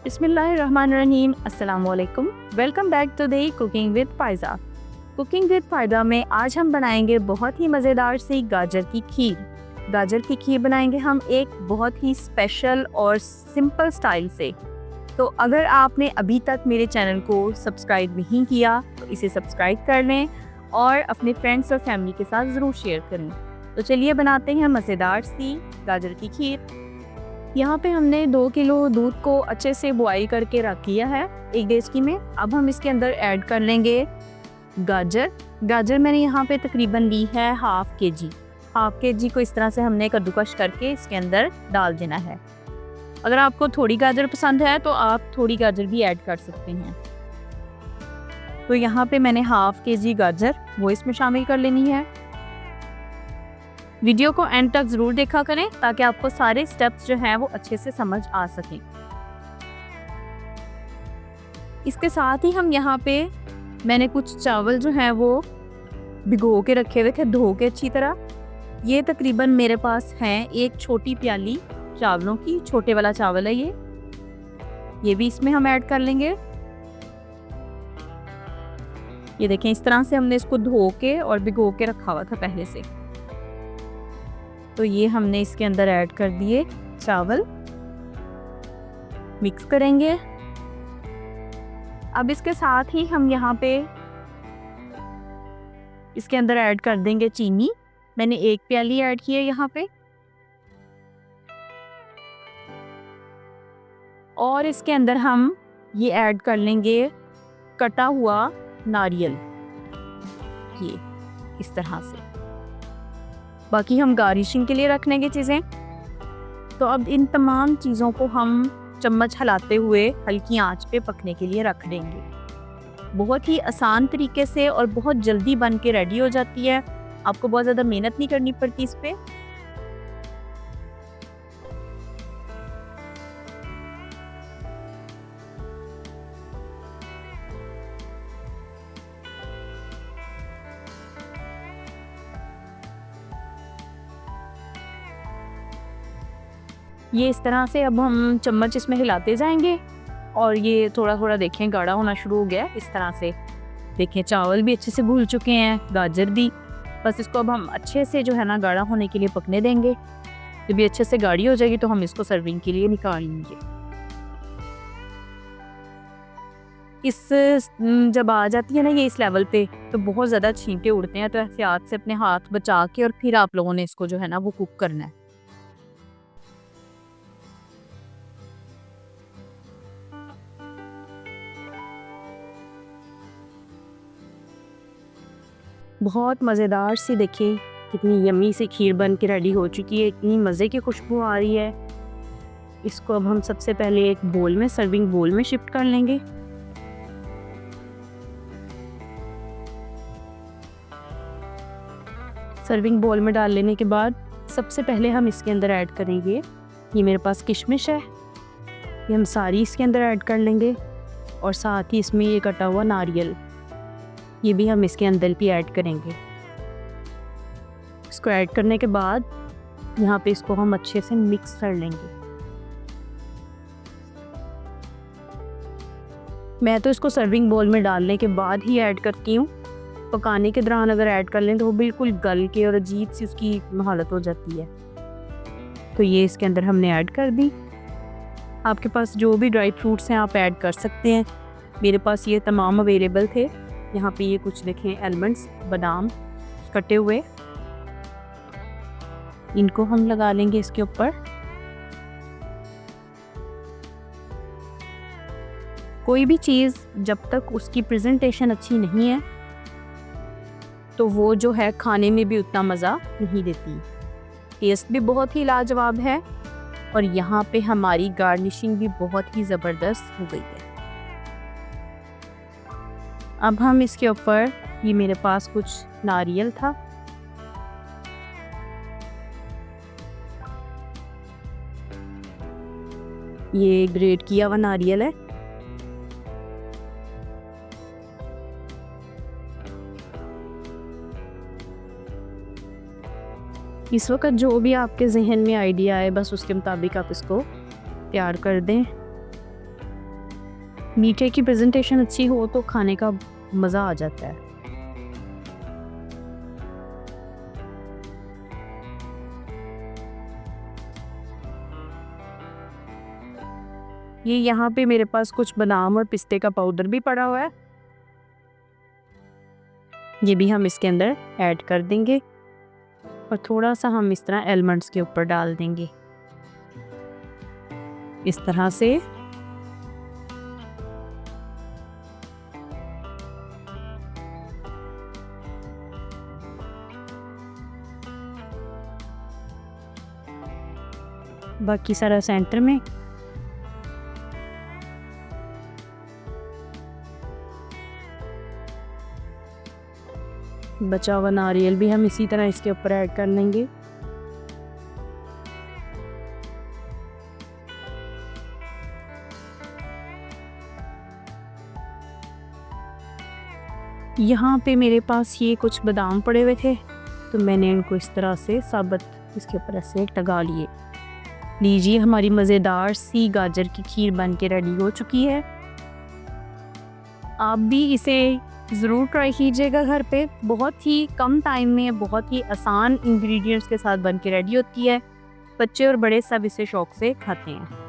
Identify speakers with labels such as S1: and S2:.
S1: बिस्मिल्लाहिर्रहमानिर्रहीम, अस्सलाम वालेकुम। Welcome back to the cooking with Faiza. Cooking with Faiza में आज हम बनाएंगे बहुत ही मज़ेदार सी गाजर की खीर। गाजर की खीर बनाएंगे हम एक बहुत ही स्पेशल और सिंपल स्टाइल से। तो अगर आपने अभी तक मेरे चैनल को सब्सक्राइब नहीं किया तो इसे सब्सक्राइब कर लें और अपने फ्रेंड्स और फैमिली के साथ ज़रूर शेयर करें। तो चलिए बनाते हैं मज़ेदार सी गाजर की खीर। यहाँ पे हमने 2 किलो दूध को अच्छे से बॉईल करके रख दिया है एक डेचकी में। अब हम इसके अंदर ऐड कर लेंगे गाजर मैंने यहाँ पे तकरीबन ली है हाफ के जी को इस तरह से हमने कद्दूकश करके इसके अंदर डाल देना है। अगर आपको थोड़ी गाजर पसंद है तो आप थोड़ी गाजर भी ऐड कर सकते हैं। तो यहाँ पे मैंने हाफ के जी गाजर वो इसमें शामिल कर लेनी है। वीडियो को एंड तक ज़रूर देखा करें ताकि आपको सारे स्टेप्स जो हैं वो अच्छे से समझ आ सकें। इसके साथ ही हम यहाँ पे मैंने कुछ चावल जो हैं वो भिगो के रखे हुए थे धो के अच्छी तरह। ये तकरीबन मेरे पास हैं एक छोटी प्याली चावलों की, छोटे वाला चावल है ये भी इसमें हम ऐड कर लेंगे। ये देखें इस तरह से हमने इसको धो के और भिगो के रखा हुआ था पहले से। तो ये हमने इसके अंदर ऐड कर दिए चावल, मिक्स करेंगे। अब इसके साथ ही हम यहाँ पे इसके अंदर ऐड कर देंगे चीनी। मैंने 1 प्याली ऐड की है यहाँ पे। और इसके अंदर हम ये ऐड कर लेंगे कटा हुआ नारियल, ये इस तरह से। बाकी हम गार्निशिंग के लिए रख लेंगे चीज़ें। तो अब इन तमाम चीज़ों को हम चम्मच हिलाते हुए हल्की आंच पे पकने के लिए रख देंगे। बहुत ही आसान तरीके से और बहुत जल्दी बन के रेडी हो जाती है। आपको बहुत ज़्यादा मेहनत नहीं करनी पड़ती इस पे। ये इस तरह से अब हम चम्मच इसमें हिलाते जाएंगे और ये थोड़ा थोड़ा देखें गाढ़ा होना शुरू हो गया है। इस तरह से देखें चावल भी अच्छे से भून चुके हैं, गाजर भी। बस इसको अब हम अच्छे से जो है ना गाढ़ा होने के लिए पकने देंगे। जब ये अच्छे से गाढ़ी हो जाएगी तो हम इसको सर्विंग के लिए निकाल लेंगे। जब आ जाती है ना ये इस लेवल पे तो बहुत ज़्यादा छींटे उड़ते हैं। तो एहतियात से अपने हाथ बचा के और फिर आप लोगों ने इसको जो है ना वो कुक करना है। बहुत मज़ेदार सी देखिए कितनी यम्मी सी खीर बन के रेडी हो चुकी है। इतनी मज़े की खुशबू आ रही है। इसको अब हम सबसे पहले एक बोल में, सर्विंग बोल में शिफ्ट कर लेंगे। सर्विंग बोल में डाल लेने के बाद सबसे पहले हम इसके अंदर ऐड करेंगे, ये मेरे पास किशमिश है, ये हम सारी इसके अंदर ऐड कर लेंगे। और साथ ही इसमें ये कटा हुआ नारियल, ये भी हम इसके अंदर भी ऐड करेंगे। इसको ऐड करने के बाद यहाँ पे इसको हम अच्छे से मिक्स कर लेंगे। मैं तो इसको सर्विंग बोल में डालने के बाद ही ऐड करती हूँ। पकाने के दौरान अगर ऐड कर लें तो वो बिल्कुल गल के और अजीब सी उसकी हालत हो जाती है। तो ये इसके अंदर हमने ऐड कर दी। आपके पास जो भी ड्राई फ्रूट्स हैं आप ऐड कर सकते हैं। मेरे पास ये तमाम अवेलेबल थे। यहाँ पे ये कुछ देखें आलमंड्स, बादाम कटे हुए, इनको हम लगा लेंगे इसके ऊपर। कोई भी चीज़ जब तक उसकी प्रेजेंटेशन अच्छी नहीं है तो वो जो है खाने में भी उतना मज़ा नहीं देती। टेस्ट भी बहुत ही लाजवाब है और यहाँ पे हमारी गार्निशिंग भी बहुत ही ज़बरदस्त हो गई है। अब हम इसके ऊपर, ये मेरे पास कुछ नारियल था, ये ग्रेट किया हुआ नारियल है। इस वक्त जो भी आपके जहन में आइडिया है बस उसके मुताबिक आप इसको तैयार कर दें। मीठे की प्रेजेंटेशन अच्छी हो तो खाने का मज़ा आ जाता है। ये यहाँ पे मेरे पास कुछ बादाम और पिस्ते का पाउडर भी पड़ा हुआ है, ये भी हम इसके अंदर ऐड कर देंगे और थोड़ा सा हम इस तरह एलमंड्स के ऊपर डाल देंगे इस तरह से। बाकी सारा सेंटर में। बचा हुआ नारियल भी हम इसी तरह इसके ऊपर ऐड कर लेंगे। यहाँ पे मेरे पास ये कुछ बादाम पड़े हुए थे तो मैंने इनको इस तरह से साबुत इसके ऊपर ऐसे लगा लिए। लीजिए, हमारी मज़ेदार सी गाजर की खीर बन के रेडी हो चुकी है। आप भी इसे ज़रूर ट्राई कीजिएगा घर पे। बहुत ही कम टाइम में बहुत ही आसान इंग्रेडिएंट्स के साथ बन के रेडी होती है। बच्चे और बड़े सब इसे शौक़ से खाते हैं।